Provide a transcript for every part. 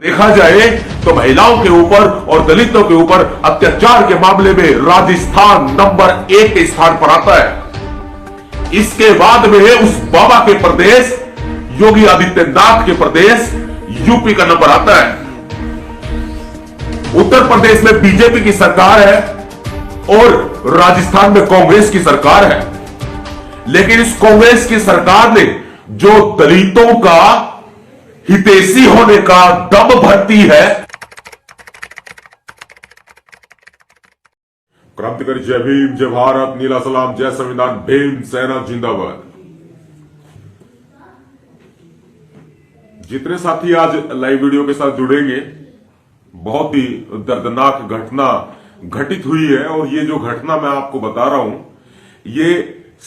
देखा जाए तो महिलाओं के ऊपर और दलितों के ऊपर अत्याचार के मामले में राजस्थान नंबर 1 के स्थान पर आता है। इसके बाद में उस बाबा के प्रदेश योगी आदित्यनाथ के प्रदेश यूपी का नंबर आता है। उत्तर प्रदेश में बीजेपी की सरकार है और राजस्थान में कांग्रेस की सरकार है। लेकिन इस कांग्रेस की सरकार ने जो दलितों का हितैषी होने का दम भरती है। क्रांतिकारी जय भीम, जय भारत, नीला सलाम, जय संविधान, भीम सेना जिंदाबाद। जितने साथी आज लाइव वीडियो के साथ जुड़ेंगे, बहुत ही दर्दनाक घटना घटित हुई है और ये जो घटना मैं आपको बता रहा हूं, ये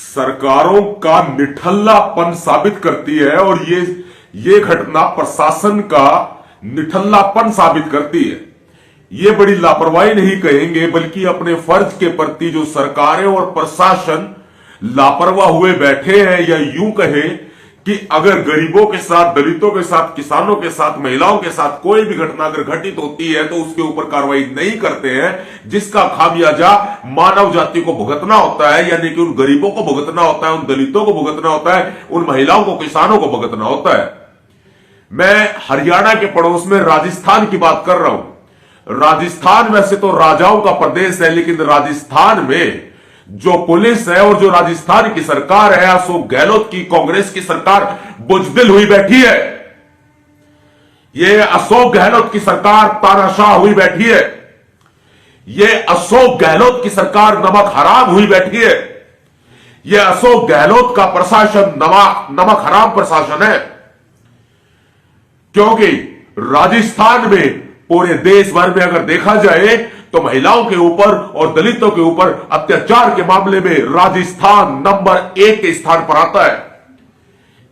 सरकारों का निठल्लापन साबित करती है और ये घटना प्रशासन का निठल्लापन साबित करती है। ये बड़ी लापरवाही नहीं कहेंगे, बल्कि अपने फर्ज के प्रति जो सरकारें और प्रशासन लापरवाह हुए बैठे हैं, या यूं कहें कि अगर गरीबों के साथ, दलितों के साथ, किसानों के साथ, महिलाओं के साथ कोई भी घटना अगर घटित होती है तो उसके ऊपर कार्रवाई नहीं करते हैं, जिसका खामियाजा मानव जाति को भुगतना होता है। यानी कि उन गरीबों को भुगतना होता है, उन दलितों को भुगतना होता है, उन महिलाओं को, किसानों को भुगतना होता है। मैं हरियाणा के पड़ोस में राजस्थान की बात कर रहा हूं। राजस्थान वैसे तो राजाओं का प्रदेश है, लेकिन राजस्थान में जो पुलिस है और जो राजस्थान की सरकार है, अशोक गहलोत की कांग्रेस की सरकार बुजदिल हुई बैठी है। ये अशोक गहलोत की सरकार तानाशाह हुई बैठी है। ये अशोक गहलोत की सरकार नमक हराम हुई बैठी है। ये अशोक गहलोत का प्रशासन नमक हराम प्रशासन है। क्योंकि राजस्थान में, पूरे देश भर में अगर देखा जाए तो महिलाओं के ऊपर और दलितों के ऊपर अत्याचार के मामले में राजस्थान नंबर 1 के स्थान पर आता है।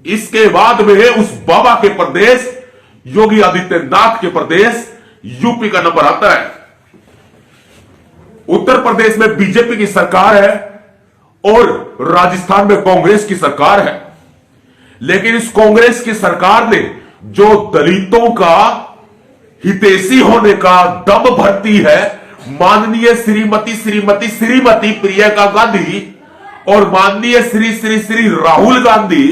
इसके बाद में उस बाबा के प्रदेश योगी आदित्यनाथ के प्रदेश यूपी का नंबर आता है। उत्तर प्रदेश में बीजेपी की सरकार है और राजस्थान में कांग्रेस की सरकार है। लेकिन इस कांग्रेस की सरकार ने जो दलितों का हितैषी होने का दम भरती है, माननीय श्रीमती प्रियंका गांधी और माननीय श्री राहुल गांधी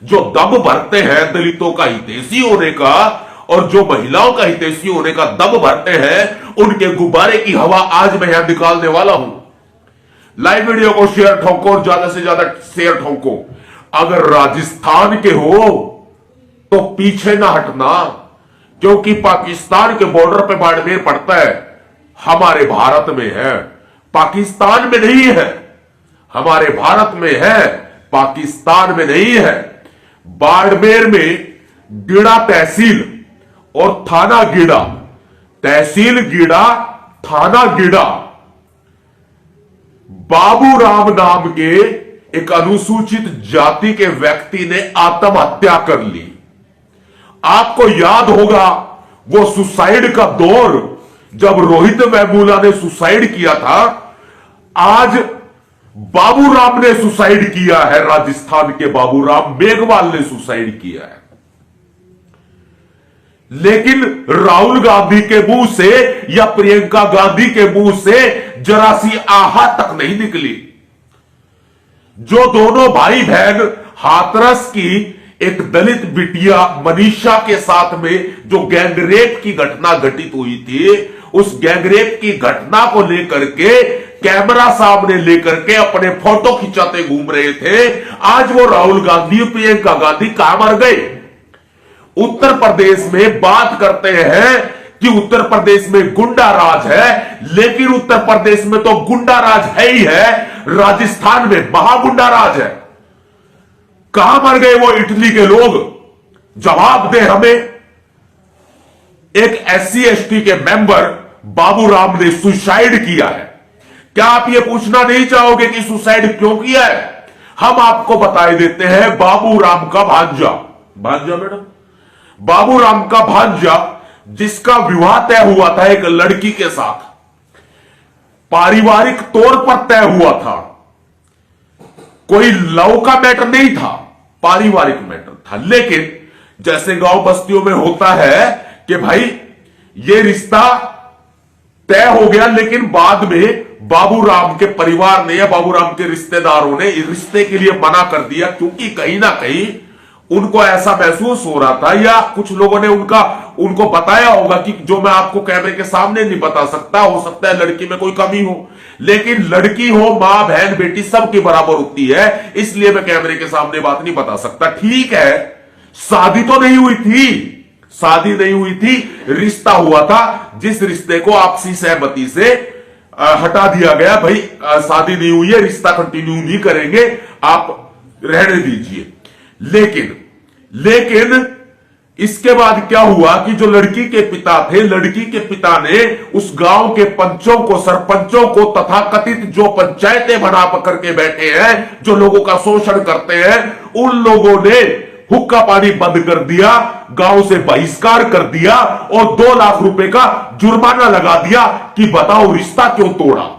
जो दम भरते हैं दलितों का हितैषी होने का और जो महिलाओं का हितैषी होने का दम भरते हैं, उनके गुब्बारे की हवा आज मैं यहां निकालने वाला हूं। लाइव वीडियो को शेयर ठोको और ज्यादा से ज्यादा शेयर ठोको। अगर राजस्थान के हो तो पीछे ना हटना, क्योंकि पाकिस्तान के बॉर्डर पे बाड़मेर पड़ता है, हमारे भारत में है, पाकिस्तान में नहीं है। हमारे भारत में है, पाकिस्तान में नहीं है। बाड़मेर में गीड़ा तहसील और थाना गीड़ा, तहसील गीड़ा, थाना गीड़ा, बाबू राम नाम के एक अनुसूचित जाति के व्यक्ति ने आत्महत्या कर ली। आपको याद होगा वो सुसाइड का दौर, जब रोहित वेमुला ने सुसाइड किया था। आज बाबूराम ने सुसाइड किया है, राजस्थान के बाबूराम मेघवाल ने सुसाइड किया है। लेकिन राहुल गांधी के मुंह से या प्रियंका गांधी के मुंह से जरा सी आहा तक नहीं निकली। जो दोनों भाई बहन हाथरस की एक दलित बिटिया मनीषा के साथ में जो गैंगरेप की घटना घटित हुई थी, उस गैंगरेप की घटना को लेकर के कैमरा सामने लेकर के अपने फोटो खिंचाते घूम रहे थे। आज वो राहुल गांधी, प्रियंका गांधी कहां मर गए? उत्तर प्रदेश में बात करते हैं कि उत्तर प्रदेश में गुंडा राज है, लेकिन उत्तर प्रदेश में तो गुंडा राज है ही है, राजस्थान में महागुंडा राज है। कहां मर गए वो इटली के लोग? जवाब दे हमें। एक SC ST के मेंबर बाबूराम ने सुसाइड किया है। क्या आप ये पूछना नहीं चाहोगे कि सुसाइड क्यों किया है? हम आपको बताए देते हैं। बाबूराम का भांजा मैडम, बाबूराम का भांजा, जिसका विवाह तय हुआ था एक लड़की के साथ, पारिवारिक तौर पर तय हुआ था, कोई लव का मैटर नहीं था, पारिवारिक मैटर था। लेकिन जैसे गांव बस्तियों में होता है कि भाई ये रिश्ता तय हो गया, लेकिन बाद में बाबूराम के परिवार ने या बाबूराम के रिश्तेदारों ने इस रिश्ते के लिए मना कर दिया, क्योंकि कहीं ना कहीं उनको ऐसा महसूस हो रहा था, या कुछ लोगों ने उनको बताया होगा कि जो मैं आपको कैमरे के सामने नहीं बता सकता, हो सकता है लड़की में कोई कमी हो, लेकिन लड़की हो, मां बहन बेटी सबकी बराबर होती है, इसलिए मैं कैमरे के सामने बात नहीं बता सकता। ठीक है, शादी तो नहीं हुई थी, शादी नहीं हुई थी, रिश्ता हुआ था, जिस रिश्ते को आपसी सहमति से हटा दिया गया। भाई शादी नहीं हुई है, रिश्ता कंटिन्यू नहीं करेंगे, आप रहने दीजिए। लेकिन इसके बाद क्या हुआ कि जो लड़की के पिता थे, लड़की के पिता ने उस गांव के पंचों को, सरपंचों को, तथाकथित जो पंचायतें बना पकड़ के बैठे हैं, जो लोगों का शोषण करते हैं, उन लोगों ने हुक्का पानी बंद कर दिया, गांव से बहिष्कार कर दिया और 2 लाख रुपए का जुर्माना लगा दिया कि बताओ रिश्ता क्यों तोड़ा।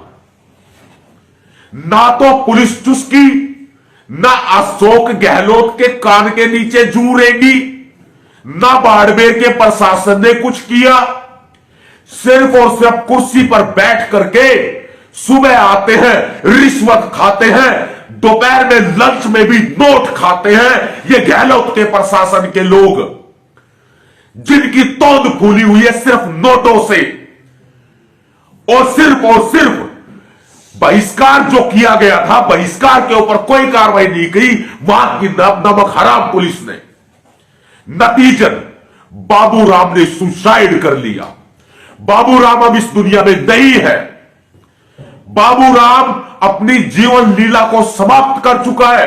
ना तो पुलिस चुस्की, ना अशोक गहलोत के कान के नीचे जू रेंगी, ना बाड़मेर के प्रशासन ने कुछ किया। सिर्फ और सिर्फ कुर्सी पर बैठ करके सुबह आते हैं, रिश्वत खाते हैं, दोपहर में लंच में भी नोट खाते हैं। ये गहलोत के प्रशासन के लोग, जिनकी तोंद फूली हुई है सिर्फ नोटों से, और सिर्फ बहिष्कार जो किया गया था, बहिष्कार के ऊपर कोई कार्रवाई नहीं की वहां की नमक हराम पुलिस ने। नतीजन बाबूराम ने सुसाइड कर लिया। बाबूराम अब इस दुनिया में नहीं है। बाबूराम अपनी जीवन लीला को समाप्त कर चुका है,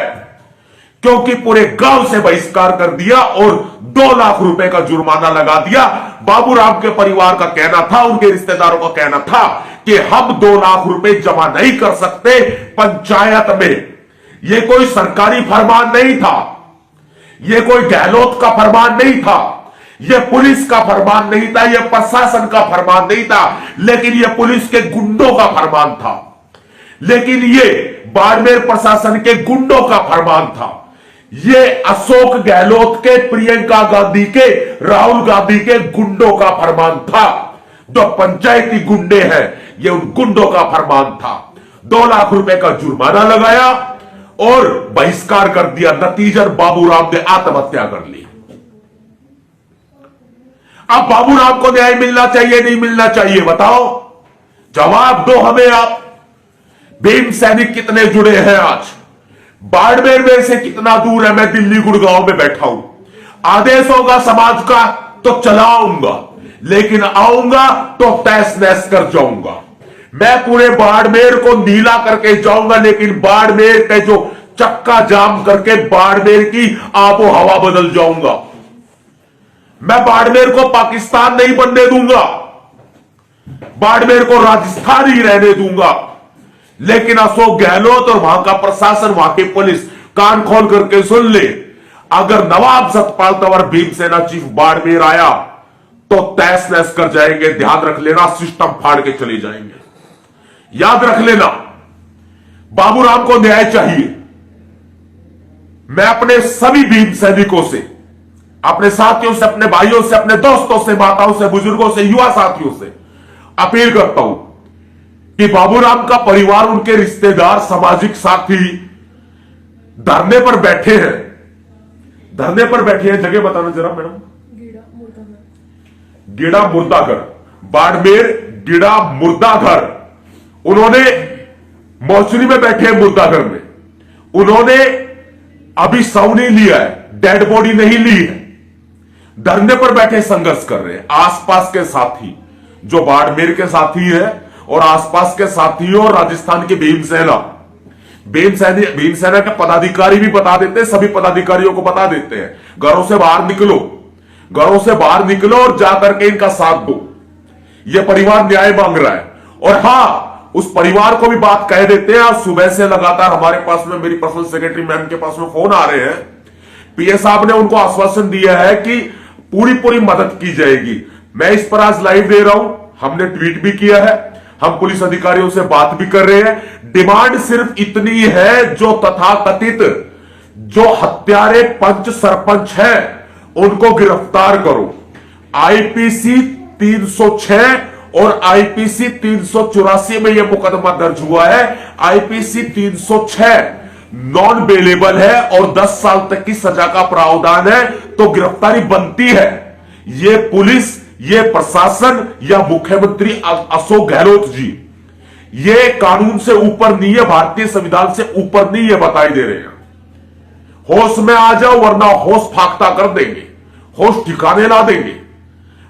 क्योंकि पूरे गांव से बहिष्कार कर दिया और 2 लाख रुपए का जुर्माना लगा दिया। बाबूराम के परिवार का कहना था, उनके रिश्तेदारों का कहना था कि हम 2 लाख रुपए जमा नहीं कर सकते पंचायत में। यह कोई सरकारी फरमान नहीं था, यह कोई गहलोत का फरमान नहीं था, यह पुलिस का फरमान नहीं था, यह प्रशासन का फरमान नहीं था, लेकिन यह पुलिस के गुंडों का फरमान था, लेकिन यह बाड़मेर प्रशासन के गुंडों का फरमान था। यह अशोक गहलोत के, प्रियंका गांधी के, राहुल गांधी के गुंडों का फरमान था। जो पंचायती गुंडे हैं, यह उन गुंडों का फरमान था। 2 लाख रुपए का जुर्माना लगाया और बहिष्कार कर दिया। नतीजन बाबूराम ने आत्महत्या कर ली। अब बाबूराम को न्याय मिलना चाहिए, नहीं मिलना चाहिए, बताओ, जवाब दो हमें आप। भीम सैनिक कितने जुड़े हैं आज? बाड़मेर में से कितना दूर है? मैं दिल्ली गुड़गांव में बैठा हूं। आदेश होगा समाज का तो चलाऊंगा, लेकिन आऊंगा तो तहस नहस कर जाऊंगा। मैं पूरे बाड़मेर को नीला करके जाऊंगा, लेकिन बाड़मेर के जो चक्का जाम करके बाड़मेर की आबो हवा बदल जाऊंगा। मैं बाड़मेर को पाकिस्तान नहीं बनने दूंगा, बाड़मेर को राजस्थान ही रहने दूंगा। लेकिन अशोक गहलोत और वहां का प्रशासन, वहां की पुलिस कान खोल करके सुन ले, अगर नवाब सतपाल तंवर भीमसेना चीफ बाड़मेर आया तो तहस नहस कर जाएंगे। ध्यान रख लेना, सिस्टम फाड़ के चले जाएंगे। याद रख लेना, बाबूराम को न्याय चाहिए। मैं अपने सभी भीम सैनिकों से, अपने साथियों से, अपने भाइयों से, अपने दोस्तों से, माताओं से, बुजुर्गों से, युवा साथियों से अपील करता हूं कि बाबूराम का परिवार, उनके रिश्तेदार, सामाजिक साथी धरने पर बैठे हैं। धरने पर बैठे हैं, जगह बताना जरा मैडम। गिड़ा मुर्दाघर, बाड़मेर गिड़ा मुर्दाघर। उन्होंने मौचरी में बैठे हैं, मुर्दाघर में। उन्होंने अभी शव नहीं लिया है, डेड बॉडी नहीं ली है, धरने पर बैठे संघर्ष कर रहे हैं। आसपास के साथी, जो बाड़मेर के साथी है और आसपास के साथियों, और राजस्थान की भीमसेना के पदाधिकारी भी बता देते हैं, सभी पदाधिकारियों को बता देते हैं, घरों से बाहर निकलो, घरों से बाहर निकलो और जाकर के इनका साथ दो। यह परिवार न्याय मांग रहा है। और हां, उस परिवार को भी बात कह देते हैं। आज सुबह से लगातार हमारे पास में, मेरी पर्सनल सेक्रेटरी मैम के पास में फोन आ रहे हैं। पीए साहब ने उनको आश्वासन दिया है कि पूरी मदद की जाएगी। मैं इस पर आज लाइव दे रहा हूं, हमने ट्वीट भी किया है, हम पुलिस अधिकारियों से बात भी कर रहे हैं। डिमांड सिर्फ इतनी है, जो तथाकथित जो हत्यारे पंच सरपंच हैं उनको गिरफ्तार करो। आईपीसी 306 और आईपीसी 384 में यह मुकदमा दर्ज हुआ है। आईपीसी 306 नॉन बेलेबल है और 10 साल तक की सजा का प्रावधान है, तो गिरफ्तारी बनती है। यह पुलिस, यह प्रशासन या मुख्यमंत्री अशोक गहलोत जी, ये कानून से ऊपर नहीं है, भारतीय संविधान से ऊपर नहीं, ये बताई दे रहे हैं। होश में आ जाओ वरना होश फाख्ता कर देंगे, होश ठिकाने ला देंगे।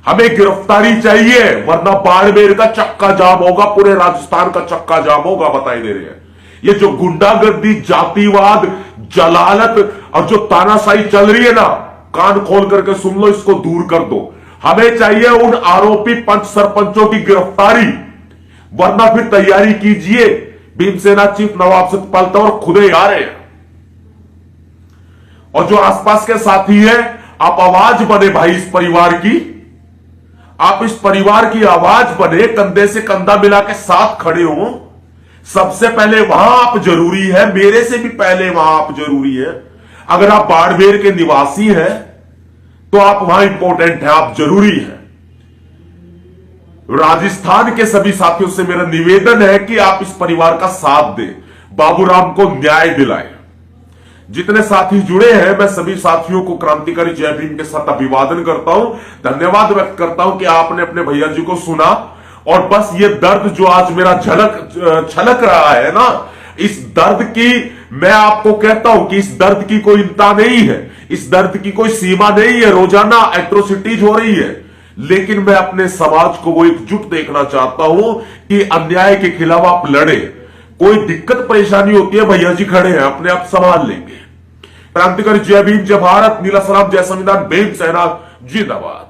हमें गिरफ्तारी चाहिए वरना बाड़मेर का चक्का जाम होगा, पूरे राजस्थान का चक्का जाम होगा, बताई दे रहे हैं। ये जो गुंडागर्दी, जातिवाद, जलालत और जो तानाशाही चल रही है ना, कान खोल करके सुन लो, इसको दूर कर दो। हमें चाहिए उन आरोपी पंच सरपंचों की गिरफ्तारी, वरना फिर तैयारी कीजिए, भीमसेना चीफ नवाब सतपाल तंवर खुद ही आ रहे हैं। और जो आसपास के साथी हैं, आप आवाज बने भाई इस परिवार की, आप इस परिवार की आवाज बने, कंधे से कंधा मिला के साथ खड़े हो। सबसे पहले वहां आप जरूरी है, मेरे से भी पहले वहां आप जरूरी है। अगर आप बाड़मेर के निवासी हैं तो आप वहां इंपॉर्टेंट हैं, आप जरूरी हैं। राजस्थान के सभी साथियों से मेरा निवेदन है कि आप इस परिवार का साथ दें, बाबूराम को न्याय दिलाएं। जितने साथी जुड़े हैं, मैं सभी साथियों को क्रांतिकारी जय भीम के साथ अभिवादन करता हूं, धन्यवाद व्यक्त करता हूं कि आपने अपने भैया जी को सुना। और बस ये दर्द जो आज मेरा छलक रहा है ना, इस दर्द की मैं आपको कहता हूं कि इस दर्द की कोई इंतहा नहीं है, इस दर्द की कोई सीमा नहीं है। रोजाना एट्रोसिटीज हो रही है, लेकिन मैं अपने समाज को वो एकजुट देखना चाहता हूं कि अन्याय के खिलाफ आप लड़े। कोई दिक्कत परेशानी होती है, भैया जी खड़े हैं, अपने आप संभाल लेंगे। क्रांतिकारी जय भीम, जय भारत, नीला सलाम, जय संविधान, भीम सेना जिंदाबाद।